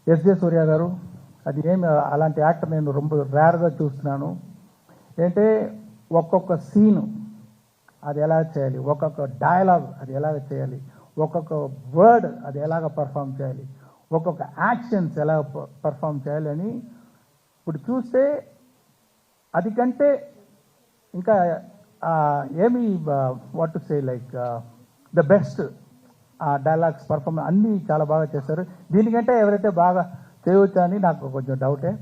SJ సూర్య గారు, అది ఏమి అలాంటి యాక్టర్ నేను ரொம்ப రేర్గా చూస్తున్నాను. ఏంటంటే ఒక్కొక్క సీను అది ఎలా చేయాలి, ఒక్కొక్క డైలాగ్ అది ఎలాగ చేయాలి, ఒక్కొక్క వర్డ్ అది ఎలాగ పర్ఫామ్ చేయాలి, ఒక్కొక్క యాక్షన్స్ ఎలా పర్ఫామ్ చేయాలి అని ఇప్పుడు చూస్తే అది కంటే ఇంకా ఏమి what to say like the best dialogues performance అన్నీ చాలా బాగా చేశారు. దీనికంటే ఎవరైతే బాగా చేయవచ్చా అని నాకు కొంచెం డౌటే.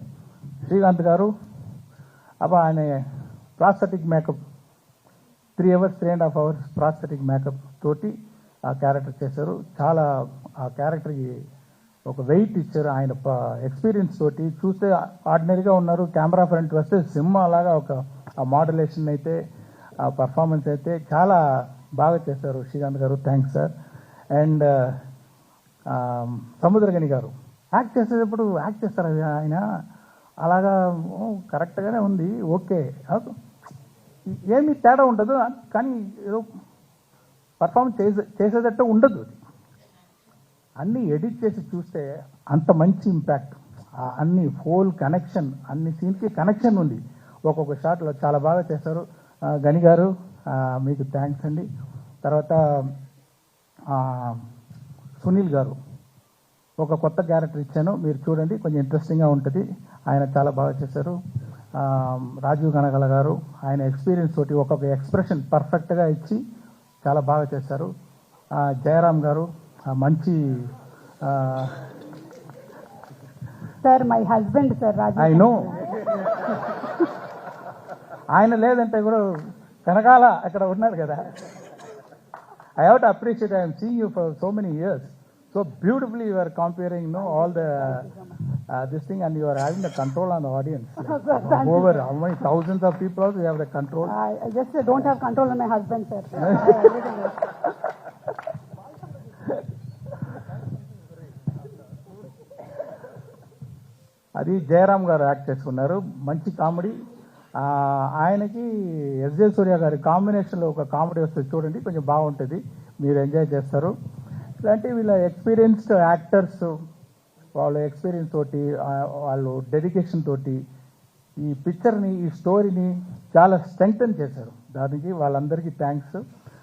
శ్రీకాంత్ గారు ఆయన prosthetic makeup 3 hours 3.5 hours prosthetic makeup తోటి ఆ క్యారెక్టర్ చేశారు. చాలా ఆ క్యారెక్టర్కి ఒక వెయిట్ ఇచ్చారు. ఆయన ఎక్స్పీరియన్స్ తోటి చూస్తే ఆర్డినరీగా ఉన్నారు, కెమెరా ఫ్రంట్ వస్తే సినిమా లాగా ఒక ఆ మోడ్యులేషన్ అయితే ఆ పర్ఫార్మెన్స్ అయితే చాలా బాగా చేశారు శ్రీకాంత్ గారు. Thanks sir. అండ్ సముద్రగని గారు యాక్ట్ చేసేటప్పుడు యాక్ట్ చేస్తారు ఆయన అలాగా కరెక్ట్గానే ఉంది, ఓకే, ఏమీ తేడా ఉండదు, కానీ ఏదో పర్ఫార్మెన్స్ చేసేటట్టు ఉండదు. అన్నీ ఎడిట్ చేసి చూస్తే అంత మంచి ఇంపాక్ట్, అన్ని హోల్ కనెక్షన్, అన్ని సీన్కి కనెక్షన్ ఉంది. ఒక్కొక్క షాట్లో చాలా బాగా చేశారు. గని గారు మీకు థ్యాంక్స్ అండి. తర్వాత సునీల్ గారు ఒక కొత్త క్యారెక్టర్ ఇచ్చాను, మీరు చూడండి, కొంచెం ఇంట్రెస్టింగ్గా ఉంటుంది. ఆయన చాలా బాగా చేశారు. రాజీవ్ కనగల గారు ఆయన ఎక్స్పీరియన్స్ తోటి ఒక్కొక్క ఎక్స్ప్రెషన్ పర్ఫెక్ట్గా ఇచ్చి చాలా బాగా చేశారు. జయరామ్ గారు మంచి sir my husband sir Rajiv. I know ఆయన లేదంటే కూడా కనకాల అక్కడ ఉన్నారు కదా. I have to appreciate, I am seeing you for so many years. So beautifully you are comparing, all the this thing, and you are having the control on the audience. Over how many thousands of people also you have the control. I just don't have control on my husband, sir. అది జయరామ్ గారు act చేసుకున్నారు, మంచి comedy. ఆయనకి SJ సూర్య గారి కాంబినేషన్లో ఒక comedy వస్తుంది చూడండి, కొంచెం బాగుంటుంది, మీరు ఎంజాయ్ చేస్తారు. ఇలాంటి వీళ్ళ ఎక్స్పీరియన్స్డ్ యాక్టర్స్ వాళ్ళ ఎక్స్పీరియన్స్ తోటి వాళ్ళు డెడికేషన్ తోటి ఈ పిక్చర్ని, ఈ స్టోరీని చాలా స్ట్రెంగ్తన్ చేశారు. దానికి వాళ్ళందరికీ థ్యాంక్స్.